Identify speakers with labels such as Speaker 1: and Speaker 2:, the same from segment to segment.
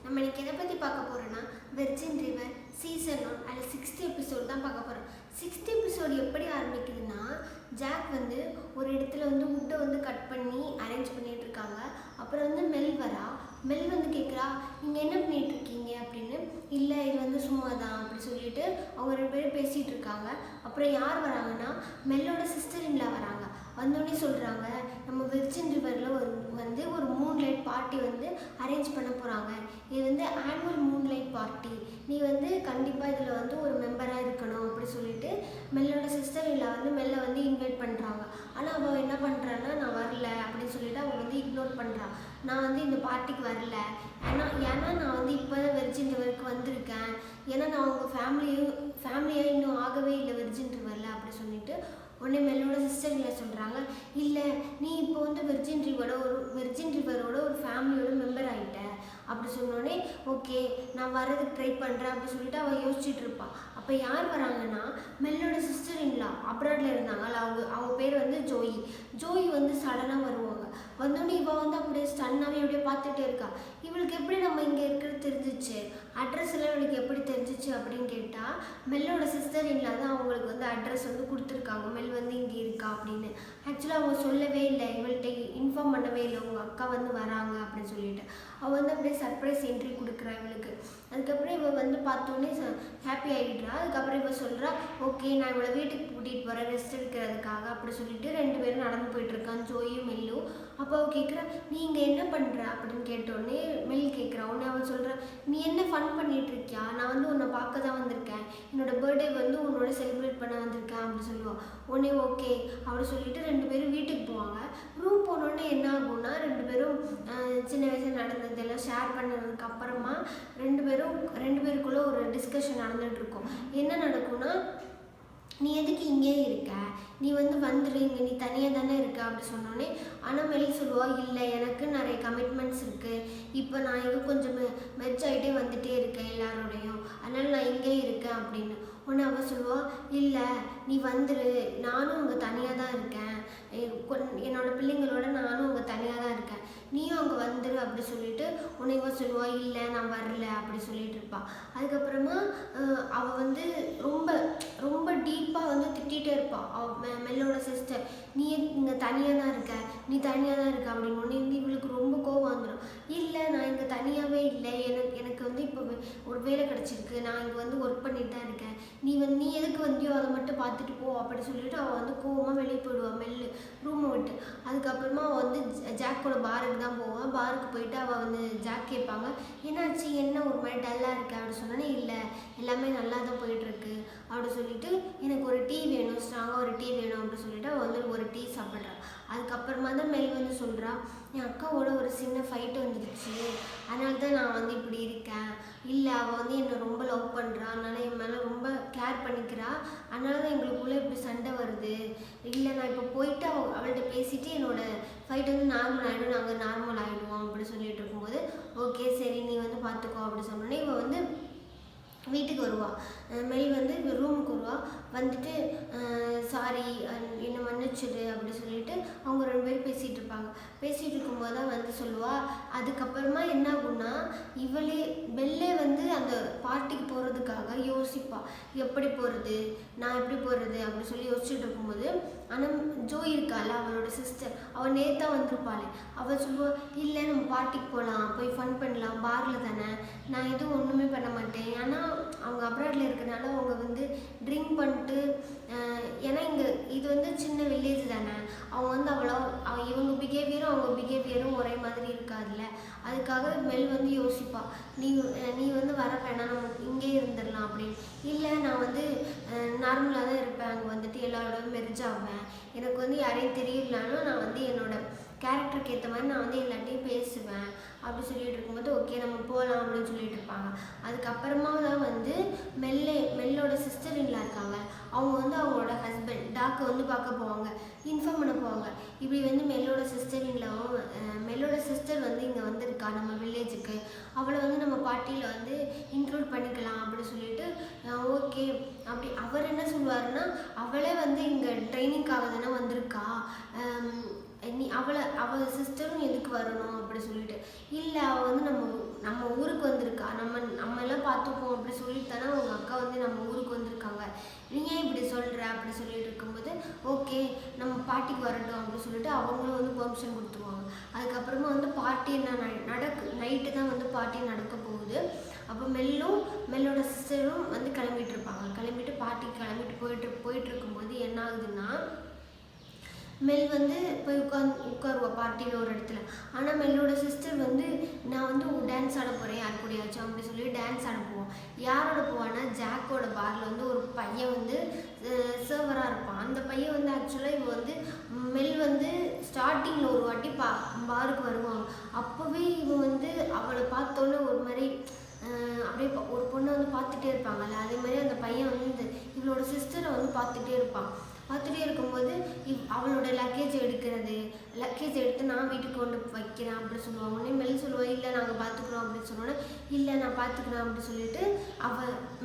Speaker 1: நம்ம இன்னைக்கு எதை பற்றி பார்க்க போகிறோன்னா வெர்ஜின் ரிவர் சீசன் 1 அதில் 6th எபிசோட் தான் பார்க்க போகிறோம். 6th எபிசோடு எப்படி ஆரம்பிக்குதுன்னா, ஜாக் வந்து ஒரு இடத்துல வந்து வுட்டை வந்து கட் பண்ணி அரேஞ்ச் பண்ணிட்டு இருக்காங்க. அப்புறம் வந்து மெல் வந்து கேட்குறா, நீங்கள் என்ன பண்ணிட்டு இருக்கீங்க அப்படின்னு. இல்லை, இது வந்து சும்மா தான் அப்படி சொல்லிட்டு அவங்க 2 பேரும் பேசிகிட்டு இருக்காங்க. அப்புறம் யார் வராங்கன்னா, மெல்லோட சிஸ்டர் இன்லா வராங்க. வந்தோடனே சொல்கிறாங்க, நம்ம வெர்ஜின் ரிவரில் ஒரு மூன்லைட் பார்ட்டி வந்து அரேஞ்ச் பண்ண போகிறாங்க. இது வந்து ஆனுவல் மூன்லைட் பார்ட்டி, நீ வந்து கண்டிப்பாக இதில் வந்து ஒரு மெம்பராக இருக்கணும் அப்படி சொல்லிட்டு மெல்லோட சிஸ்டர் இல்லை வந்து மெல்ல வந்து இன்வைட் பண்ணுறாங்க. ஆனால் அவள் என்ன பண்ணுறான்னா, நான் வரல அப்படின்னு சொல்லிட்டு அவள் வந்து இக்னோர் பண்ணுறான். நான் வந்து இந்த பார்ட்டிக்கு வரல, ஏன்னா நான் வந்து இப்போ தான் வெர்ஜின் ரிவருக்கு வந்திருக்கேன், ஏன்னா நான் உங்கள் ஃபேமிலியாக இன்னும் ஆகவே இல்லை வெர்ஜின் ரிவரில் அப்படி சொல்லிட்டு உடனே மெல்லோட சிஸ்டர் இல்லை சொல்கிறாங்க, இல்லை நீ இப்போ வந்து வெர்ஜின் ரிவரோட ஒரு ஃபேமிலியோட மெம்பர் ஆகிட்ட அப்படி சொன்னோடனே ஓகே நான் வரதுக்கு ட்ரை பண்ணுறேன் அப்படி சொல்லிட்டு அவள் யோசிச்சுட்டு இருப்பாள். அப்போ யார் வராங்கன்னா, மெல்லோட சிஸ்டர் இன்லா அப்ராடில் இருந்தாங்கல்ல, அவங்க பேர் வந்து ஜோயி வந்து சடனாக வருவாங்க. வந்தோடனே இவள் வந்து அப்படியே ஸ்டன்னாகவே அப்படியே பார்த்துட்டே இருக்கா. இவளுக்கு எப்படி நம்ம இங்கே இருக்கிறது தெரிஞ்சிச்சு, அட்ரஸ் எல்லாம் இவளுக்கு எப்படி தெரிஞ்சிச்சு அப்படின்னு கேட்டால், மெல்லோட சிஸ்டர் இன்லா தான் அவங்களுக்கு வந்து அட்ரஸ் வந்து கொடுத்துருக்காங்க, மெல் வந்து இங்கே இருக்கா அப்படின்னு. ஆக்சுவலாக அவங்க சொல்லவே இல்லை, இவள்கிட்ட இன்ஃபார்ம் பண்ணவே இல்லை உங்கள் அக்கா வந்து வராங்க அப்படின்னு சொல்லிட்டு. அவள் வந்து அப்படியே சர்ப்ரைஸ் என்ட்ரி கொடுக்குறா இவளுக்கு. அதுக்கப்புறம் இவள் வந்து பார்த்தோன்னே ஹாப்பி ஆகிடுறா. அதுக்கப்புறம் இவள் சொல்கிறா, ஓகே நான் இவளை வீட்டுக்கு கூட்டிகிட்டு போகிறேன் ரெஸ்ட் எடுக்கிறதுக்காக அப்படி சொல்லிட்டு 2 பேரும் நடந்து போயிட்டுருக்கான், ஜோயும் மெல்லும். அப்போ அவள் கேட்குறா, நீ இங்கே என்ன பண்ணுற அப்படின்னு கேட்டோடனே மெல் கேட்குறா. உடனே அவள் சொல்கிறா, நீ என்ன ஃபன் பண்ணிகிட்டு இருக்கியா, நான் வந்து உன்னை பார்க்க தான் வந்திருக்கேன், என்னோட பர்த்டே வந்து உன்னோட செலிப்ரேட் பண்ண வந்திருக்கேன் அப்படி சொல்லுவாள். உடனே ஓகே அப்படி சொல்லிட்டு 2 பேரும் வீட்டுக்கு போவாங்க. ரூம் போனோடனே என்ன ஆகும்னா, 2 பேரும் சின்ன வயசில் நடந்ததெல்லாம் ஷேர் பண்ணதுக்கு அப்புறமா 2 பேருக்குள்ளே ஒரு டிஸ்கஷன் நடந்துகிட்டு இருக்கும். என்ன நடக்கும்னா, நீ எதுக்கு இங்கே இருக்க, நீ வந்து வந்துடு, இங்கே நீ தனியாக தானே இருக்க அப்படி சொன்னோடனே. ஆனால் மெல் சொல்லுவா, இல்லை எனக்கு நிறைய கமிட்மெண்ட்ஸ் இருக்குது, இப்போ நான் இங்கே கொஞ்சம் மெர்ஜ் ஆகிட்டே வந்துகிட்டே இருக்கேன் எல்லாரோடையும், அதனால் நான் இங்கே இருக்கேன் அப்படின்னு. உடனே அவள் சொல்லுவா, இல்லை நீ வந்துடு, நானும் அங்கே தனியாக தான் இருக்கேன், என்னோட பிள்ளைங்களோட நானும் அங்கே தனியாக தான் இருக்கேன், நீயும் அங்கே வந்துடு அப்படி சொல்லிட்டு. உடனே இவன் சொல்லுவா, இல்லை நான் வரல அப்படி சொல்லிட்டு இருப்பாள். அதுக்கப்புறமா அவள் வந்து ரொம்ப ரொம்ப டீப்பாக வந்து திட்டிகிட்டே இருப்பாள் அவள் மெல்லோட சிஸ்டர், நீ இங்கே தனியாக தான் இருக்க அப்படின்னு. உடனே இவளுக்கு ரொம்ப கோவம் வந்துடும். இல்லை நான் இங்கே தனியாகவே இல்லை, எனக்கு வந்து இப்போ ஒரு வேலை கிடச்சிருக்கு, நான் இங்கே வந்து ஒர்க் பண்ணிட்டு தான் இருக்கேன், நீ எதுக்கு வந்தியோ அதை மட்டும் பார்த்துட்டு போ அப்படி சொல்லிட்டு அவள் வந்து கோவமாக வெளியே போயிடுவாள் மெல்லு ரூமை விட்டு. அதுக்கப்புறமா அவள் வந்து ஜாக்கோட பாருக்கு தான் போவாள். பாருக்கு போயிட்டு அவள் வந்து ஜாக் கேட்பாங்க, என்னாச்சு என்ன ஒரு மாதிரி டல்லாக இருக்கு அப்படி சொன்னோன்னே, இல்லை எல்லாமே நல்லா தான் போயிட்டுருக்கு அப்படி சொல்லிட்டு, எனக்கு ஒரு டீ வேணும், ஸ்ட்ராங்காக ஒரு டீ வேணும் அப்படி சொல்லிட்டு அவள் வந்து ஒரு டீ சாப்பிட்றான். அதுக்கப்புறமா தான் மெல் வந்து சொல்கிறா, என் அக்காவோட ஒரு சின்ன ஃபைட்டு வந்துடுச்சு, அதனால தான் நான் வந்து இப்படி இருக்கேன், இல்லை அவள் வந்து என்னை ரொம்ப லவ் பண்ணுறா, அதனால் என் மேலே ரொம்ப கேர் பண்ணிக்கிறா, அதனால தான் எங்களுக்குள்ளே இப்படி சண்டை வருது, இல்லை நான் இப்போ போயிட்டு அவள்கிட்ட பேசிவிட்டு என்னோடய ஃபைட் வந்து நார்மல் ஆகிடும், நாங்கள் நார்மல் ஆகிடுவோம் அப்படி சொல்லிட்டு இருக்கும்போது, ஓகே சரி நீ வந்து பார்த்துக்கோ அப்படி சொன்னோன்னே இவள் வந்து வீட்டுக்கு வருவாள். மெல் வந்து ரூமுக்கு வருவாள். வந்துட்டு சாரி என்னை மன்னிச்சிடு அப்படி சொல்லிட்டு அவங்க 2 பேரும் பேசிகிட்டு இருப்பாங்க. பேசிகிட்டு இருக்கும்போது தான் வந்து சொல்லுவாள். அதுக்கப்புறமா என்ன ஆகும்னா, பெல்லே வந்து அந்த பார்ட்டிக்கு போகிறதுக்காக யோசிப்பாள், எப்படி போகிறது, நான் எப்படி போகிறது அப்படி சொல்லி யோசிச்சுட்டு இருக்கும்போது, ஆனால் ஜோய் இருக்காள் அவளோட சிஸ்டர், அவள் நேத்தான் வந்திருப்பாளே, அவள் சொல்லுவாள், இல்லை நம்ம பார்ட்டிக்கு போகலாம், போய் ஃபன் பண்ணலாம், பாரில் தானே, நான் எதுவும் ஒன்றுமே பண்ண மாட்டேன், ஏன்னா அவங்க அப்ராடில் இருக்கிறனால அவங்க வந்து ட்ரிங்க் பண்ணிட்டு, ஏன்னா இங்கே இது வந்து சின்ன வில்லேஜ் தானே, அவங்க வந்து இவங்க பிஹேவியரும் அவங்க பிஹேவியரும் ஒரே மாதிரி இருக்காதுல்ல, அதுக்காக மெல் வந்து யோசிப்பாள், நீ வந்து வர வேணாம், நம்ம இங்கே இருந்துடலாம் அப்படின்னு. இல்லை நான் வந்து நார்மலாக தான் இருப்பேன், அங்கே வந்துட்டு எல்லாரோட மெர்ஜ் ஆவேன், எனக்கு வந்து யாரையும் தெரியலனாலும் நான் வந்து என்னோடய கேரக்டருக்கு ஏற்ற மாதிரி நான் வந்து எல்லாத்தையும் பேசுவேன் அப்படி சொல்லிட்டு இருக்கும்போது, ஓகே நம்ம போகலாம் அப்படின்னு சொல்லிட்டு இருப்பாங்க. அதுக்கப்புறமா தான் வந்து மெல்லோட சிஸ்டர் இன்லா இருக்காங்க, அவங்க வந்து அவங்களோட ஹஸ்பண்ட் டாக்கை வந்து பார்க்க போவாங்க, இன்ஃபார்ம் பண்ண போவாங்க, இப்படி வந்து மெல்லோட சிஸ்டர் வந்து இங்கே வந்திருக்கா நம்ம வில்லேஜுக்கு, அவளை வந்து நம்ம பார்ட்டியில் வந்து இன்க்ளூட் பண்ணிக்கலாம் அப்படி சொல்லிட்டு, ஓகே அப்படி. அவர் என்ன சொல்லுவாருன்னா, அவளே வந்து இங்கே ட்ரைனிங்காக தானே வந்திருக்கா, அவள் சிஸ்டரும் எதுக்கு வரணும் அப்படி சொல்லிட்டு, இல்லை அவள் வந்து நம்ம ஊருக்கு வந்திருக்கா, நம்ம எல்லாம் பார்த்துப்போம் அப்படி சொல்லிட்டு தானே அவங்க அக்கா வந்து நம்ம ஊருக்கு வந்திருக்காங்க, நீ ஏன் இப்படி சொல்கிற அப்படி சொல்லிட்டு இருக்கும்போது ஓகே நம்ம பாட்டிக்கு வரட்டும் அப்படின்னு சொல்லிட்டு அவங்களும் வந்து பெர்மிஷன் கொடுத்துருவாங்க. அதுக்கப்புறமா வந்து பார்ட்டி நைட்டு தான் வந்து பார்ட்டி நடக்க போகுது. அப்போ மெல்லோட சிஸ்டரும் வந்து கிளம்பிட்டு இருப்பாங்க. கிளம்பிட்டு பார்ட்டிக்கு கிளம்பிட்டு போயிட்டு இருக்கும்போது என்ன ஆகுதுன்னா, மெல் வந்து போய் உட்காருவா பார்ட்டியில் ஒரு இடத்துல. ஆனால் மெல்லோட சிஸ்டர் வந்து நான் வந்து டான்ஸ் ஆட போகிறேன் யார் கூடயாச்சும் அப்படி சொல்லி டான்ஸ் ஆட போவோம். யாரோட போவான்னா ஜாக்கோட பாரில் வந்து ஒரு பையன் வந்து சர்வராக இருப்பான். அந்த பையன் வந்து ஆக்சுவலாக இவன் வந்து மெல் வந்து ஸ்டார்டிங்கில் ஒரு வாட்டி பாருக்கு வருவாங்க. அப்போவே இவன் வந்து அவளை பார்த்தோன்னே ஒரு மாதிரி அப்படியே ஒரு பொண்ணை வந்து பார்த்துட்டே இருப்பாங்கல்ல, அதே மாதிரி அந்த பையன் வந்து இவளோட சிஸ்டரை வந்து பார்த்துட்டே இருக்கும்போது அவளோட லக்கேஜ் எடுத்து நான் வீட்டுக்கு கொண்டு வைக்கிறேன் அப்படி சொல்லுவாங்க. உடனே மெல் சொல்லுவாள் இல்லை நாங்கள் பார்த்துக்குறோம் அப்படின்னு சொன்னோன்னே இல்லை நான் பார்த்துக்கிறேன் அப்படின்னு சொல்லிட்டு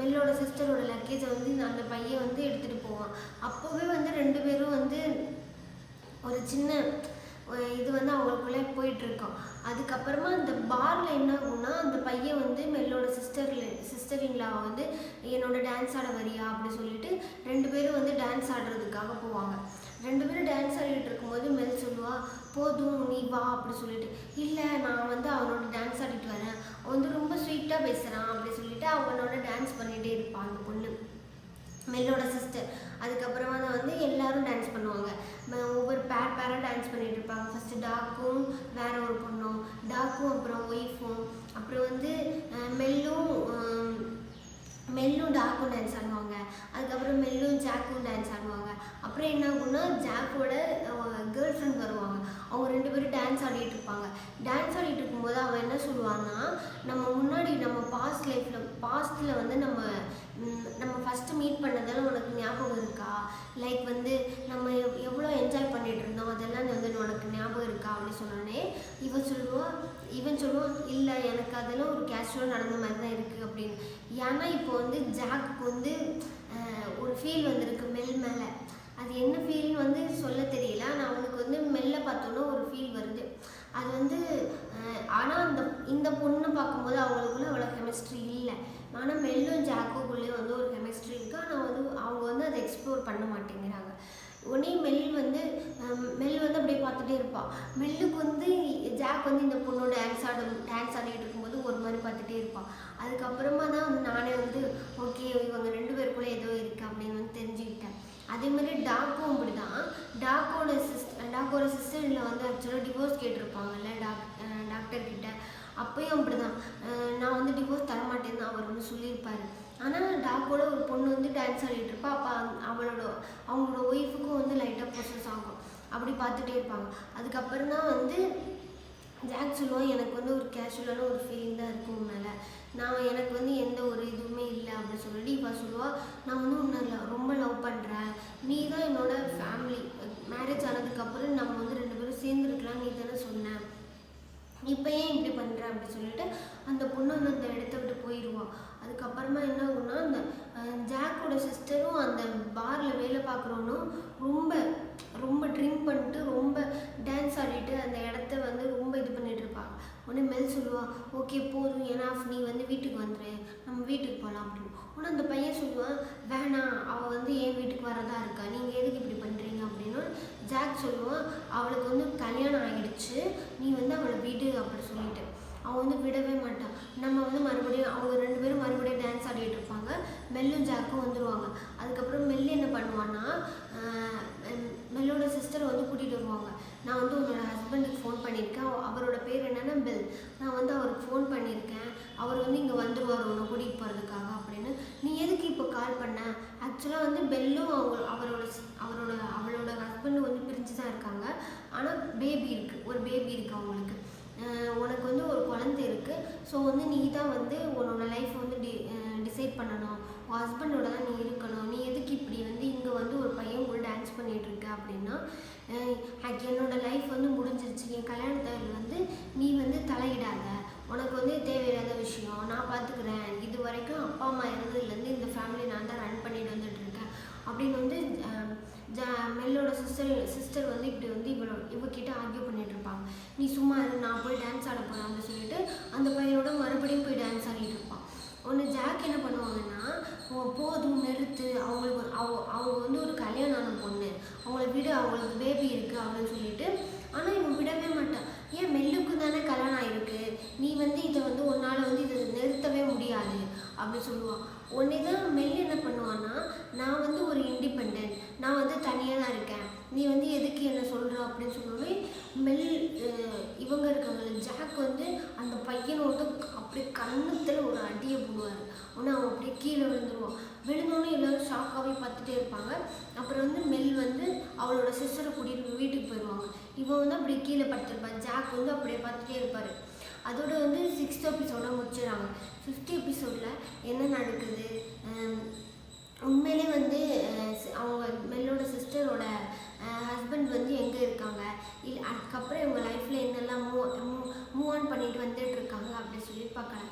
Speaker 1: மெல்லோட சிஸ்டரோட லக்கேஜை வந்து அந்த பையன் வந்து எடுத்துகிட்டு போவான். அப்போவே வந்து 2 பேரும் வந்து ஒரு சின்ன இது வந்து அவங்களுக்குள்ளே போயிட்டுருக்கோம். அதுக்கப்புறமா அந்த பாரில் என்ன ஆகும்னா, அந்த பையன் வந்து மெல்லோட சிஸ்டரின்லாவை வந்து என்னோட டான்ஸ் ஆட வரியா அப்படி சொல்லிட்டு 2 பேரும் வந்து டான்ஸ் ஆடுறதுக்காக போவாங்க. 2 பேரும் டான்ஸ் ஆடிட்டு இருக்கும்போது மெல் சொல்லுவா போதும் நீ வா அப்படி சொல்லிட்டு, இல்லை நான் வந்து அவனோட டான்ஸ் ஆடிட்டு வரேன், அவன் வந்து ரொம்ப ஸ்வீட்டாக பேசுகிறான் அப்படி சொல்லிட்டு அவனோட டான்ஸ் பண்ணிகிட்டே இருப்பான் அந்த பொண்ணு மெல்லோட சிஸ்டர். அதுக்கப்புறமா தான் வந்து எல்லாரும் டான்ஸ் பண்ணுவாங்க. ஒவ்வொரு பேராக டான்ஸ் பண்ணிட்டு இருப்பாங்க. ஃபஸ்ட்டு டாக்கும் வேற ஒரு பொண்ணும், டாக்கும் அப்புறம் ஒய்ஃபும், அப்புறம் வந்து மெல்லும் டாக்கும் டான்ஸ் ஆடுவாங்க. அதுக்கப்புறம் மெல்லும் ஜாக்கும் டான்ஸ் ஆடுவாங்க. அப்புறம் என்ன ஆகும்னா ஜாக்கோட கேர்ள் ஃப்ரெண்ட் வருவாங்க. அவங்க 2 பேரும் டான்ஸ் ஆடிட்டு இருப்பாங்க. டான்ஸ் ஆடிட்டு இருக்கும்போது அவன் என்ன சொல்லுவான்னா, நம்ம முன்னாடி நம்ம பாஸ்ட்டில் வந்து நம்ம ஃபஸ்ட்டு மீட் பண்ணதெல்லாம் உனக்கு ஞாபகம் இருக்கா, லைக் வந்து நம்ம எவ்வளோ என்ஜாய் பண்ணிட்டு இருந்தோம் அதெல்லாம் வந்து உனக்கு ஞாபகம் இருக்கா அப்படின்னு சொன்னோடனே இவன் சொல்லுவான் இல்லை எனக்கு அதெல்லாம் ஒரு கேஷுவலாக நடந்த மாதிரி தான் இருக்குது அப்படின்னு. ஏன்னா இப்போ வந்து ஜாக்குக்கு வந்து ஒரு ஃபீல் வந்திருக்கு மெல் மேலே. அது என்ன ஃபீல்னு வந்து சொல்ல தெரியல, ஆனால் அவனுக்கு வந்து மெல்ல பார்த்தோன்னா ஒரு ஃபீல் வருது. அது வந்து ஆனால் இந்த பொண்ணை பார்க்கும்போது அவங்களுக்குள்ள அவ்வளோ கெமிஸ்ட்ரி இல்லை. ஆனால் மெல்லும் ஜாக்குக்குள்ளேயும் வந்து ஒரு கெமிஸ்ட்ரி இருக்குது. ஆனால் வந்து அவங்க வந்து அதை எக்ஸ்ப்ளோர் பண்ண மாட்டேங்கிறாங்க. உடனே மெல் வந்து அப்படியே பார்த்துட்டே இருப்பாள். மெல்லுக்கு வந்து ஜாக் வந்து இந்த பொண்ணோட டான்ஸ் ஆடிட்டு இருக்கும்போது ஒரு மாதிரி பார்த்துட்டே இருப்பாள். அதுக்கப்புறமா தான் வந்து நானே வந்து ஓகே இவங்க 2 பேருக்குள்ளே ஏதோ இருக்குது அப்படின்னு வந்து தெரிஞ்சுக்கிட்டேன். அதே மாதிரி டாக்கும் அப்படி தான். டாக்கோட சிஸ்டரில் வந்து ஆக்சுவலாக டிவோர்ஸ் கேட்டிருப்பாங்கல்ல டாக்டர்கிட்ட. அப்பயும் அப்படி தான் நான் வந்து டிவோர்ஸ் தரமாட்டேன்னு அவர் வந்து சொல்லியிருப்பார். ஆனால் டாக்கோட ஒரு பொண்ணு வந்து டான்ஸ் ஆடிட்டு இருப்பா. அப்போ அவங்களோட ஒய்ஃபுக்கும் வந்து லைட்டாக ப்ரொசஸ் ஆகும். அப்படி பார்த்துட்டே இருப்பாங்க. அதுக்கப்புறம் தான் வந்து ஜாக் சொல்லுவான் எனக்கு வந்து ஒரு கேஷுவலான ஒரு ஃபீலிங் தான் இருக்கும் மேலே, எனக்கு வந்து எந்த ஒரு இதுவுமே இல்லை அப்படின்னு சொல்லிட்டு இப்போ சொல்லுவாள் நான் வந்து உன்னை ரொம்ப லவ் பண்ணுறேன், நீ தான் என்னோட ஃபேமிலி, மேரேஜ் ஆனதுக்கப்புறம் நம்ம வந்து 2 பேரும் சேர்ந்துருக்கலாம் நீ தானே சொன்ன, இப்போ ஏன் இப்படி பண்ணுற அப்படி சொல்லிட்டு அந்த பொண்ணு வந்து அந்த இடத்த விட்டு போயிடுவான். அதுக்கப்புறமா என்ன ஆகும்னா அந்த ஜாக்கோட சிஸ்டரும் அந்த பாரில் வேலை பார்க்குறவனும் ரொம்ப ட்ரிங்க் பண்ணிட்டு ரொம்ப டான்ஸ் ஆடிட்டு அந்த இடத்த வந்து ரொம்ப இது பண்ணிட்டு இருப்பாங்க. உடனே மெல் சொல்லுவான் ஓகே போதும் ஏன்னா நீ வந்து வீட்டுக்கு வந்துடு நம்ம வீட்டுக்கு போகலாம் அப்படின்னு. உடனே அந்த பையன் சொல்லுவான் வேணாம் அவள் வந்து என் வீட்டுக்கு வரதா இருக்கா, நீங்கள் எதுக்கு இப்படி பண்ணுறீங்க அப்படின்னு. ஜாக் சொல்லுவான் அவளுக்கு வந்து கல்யாணம் ஆகிடுச்சு நீ வந்து அவளை விடு அப்படி சொல்லிட்டு. அவன் வந்து விடவே மாட்டான். நம்ம வந்து மறுபடியும் அவங்க 2 பேரும் மறுபடியும் டான்ஸ் ஆடிட்டு இருப்பாங்க. மெல்லும் ஜாக்கும் வந்துடுவாங்க. அதுக்கப்புறம் மெல்லு என்ன பண்ணுவான்னா மெல்லோட சிஸ்டரை வந்து கூட்டிகிட்டு வருவாங்க. நான் வந்து உன்னோட ஹஸ்பண்டுக்கு ஃபோன் பண்ணியிருக்கேன், அவரோட பேர் என்னென்னா பெல், நான் வந்து அவருக்கு ஃபோன் பண்ணியிருக்கேன், அவர் வந்து இங்கே வந்துடுவார் உன்னை கூட்டிகிட்டு போகிறதுக்காக அப்படின்னு. நீ எதுக்கு இப்போ கால் பண்ண? ஆக்சுவலாக வந்து பெல்லும் அவளோட ஹஸ்பண்டும் வந்து பிரிஞ்சு தான் இருக்காங்க. ஆனால் ஒரு பேபி இருக்குது அவங்களுக்கு. உனக்கு வந்து ஒரு குழந்தை இருக்குது. ஸோ வந்து நீ தான் வந்து உன்னோட லைஃப்பை வந்து டிசைட் பண்ணணும், உன் ஹஸ்பண்டோட தான் நீ இருக்கணும், நீ எதுக்கு இப்படி வந்து இங்கே வந்து ஒரு பையன் கூட டான்ஸ் பண்ணிகிட்ருக்க அப்படின்னா என்னோட லைஃப் வந்து முடிஞ்சிருச்சு, என் கல்யாணத்தில் வந்து நீ வந்து தலையிடாத, உனக்கு வந்து தேவையில்லாத விஷயம் நான் பார்த்துக்கிறேன், இது வரைக்கும் அப்பா அம்மா இருந்ததுலேருந்து இந்த ஃபேமிலி நான் தான் ரன் பண்ணிட்டு வந்துட்டுருக்கேன் அப்படின்னு வந்து மெல்லோட சிஸ்டர் வந்து இப்படி வந்து இவகிட்ட ஆர்கியூ பண்ணிட்டு இருப்பாங்க. இருப்பாங்க. நீ சும்மா இரு, நான் போய் டான்ஸ் ஆட போகிறேன் அப்படின்னு சொல்லிட்டு அந்த பையனோட மறுபடியும் போய் டான்ஸ் ஆடிட்டு இருப்பான். ஒன்று ஜாக் என்ன பண்ணுவாங்கன்னா, போதும் நிறுத்து, அவங்களுக்கு அவங்க வந்து ஒரு கல்யாணம் ஆன பொண்ணு, அவங்கள விட, அவங்களுக்கு பேபி இருக்குது அப்படின்னு சொல்லிட்டு. ஆனால் இவன் விடவே மாட்டான். ஏன் மெல்லுக்கு தானே கல்யாணம் ஆகிருக்கு, நீ வந்து இதை வந்து உன்னால் வந்து இதை நிறுத்தவே முடியாது அப்படின்னு சொல்லுவான். உடனே தான் மெல் என்ன பண்ணுவான்னா, நான் வந்து ஒரு இண்டிபெண்ட், நான் வந்து தனியாக தான் இருக்கேன், நீ வந்து எதுக்கு என்ன சொல்கிற அப்படின்னு சொன்னோடனே மெல் இவங்க இருக்காங்க ஜாக் வந்து அந்த பையனை வந்து அப்படியே கன்னத்தில் ஒரு அடியை போடுவார். உடனே அவன் அப்படியே கீழே விழுந்துருவான். விழுந்தோடனே எல்லோரும் ஷாக்காகவே பார்த்துட்டே இருப்பாங்க. அப்புறம் வந்து மெல் வந்து அவளோட சிஸ்டரை கூட்டிகிட்டு வீட்டுக்கு போயிடுவாங்க. இவன் வந்து அப்படியே கீழே படுத்திருப்பான். ஜாக் வந்து அப்படியே பார்த்துட்டே இருப்பார். அதோட வந்து 6th எபிசோட முடிச்சிடறாங்க. 5th எபிசோடில் என்ன நடக்குது, உண்மையிலே வந்து அவங்க மெல்லோட சிஸ்டரோட ஹஸ்பண்ட் வந்து எங்கே இருக்காங்க, இல்லை அதுக்கப்புறம் இவங்க லைஃப்பில் என்னெல்லாம் மூவ் ஆன் பண்ணிட்டு வந்துட்டு இருக்காங்க அப்படி சொல்லி பார்க்கலாம்.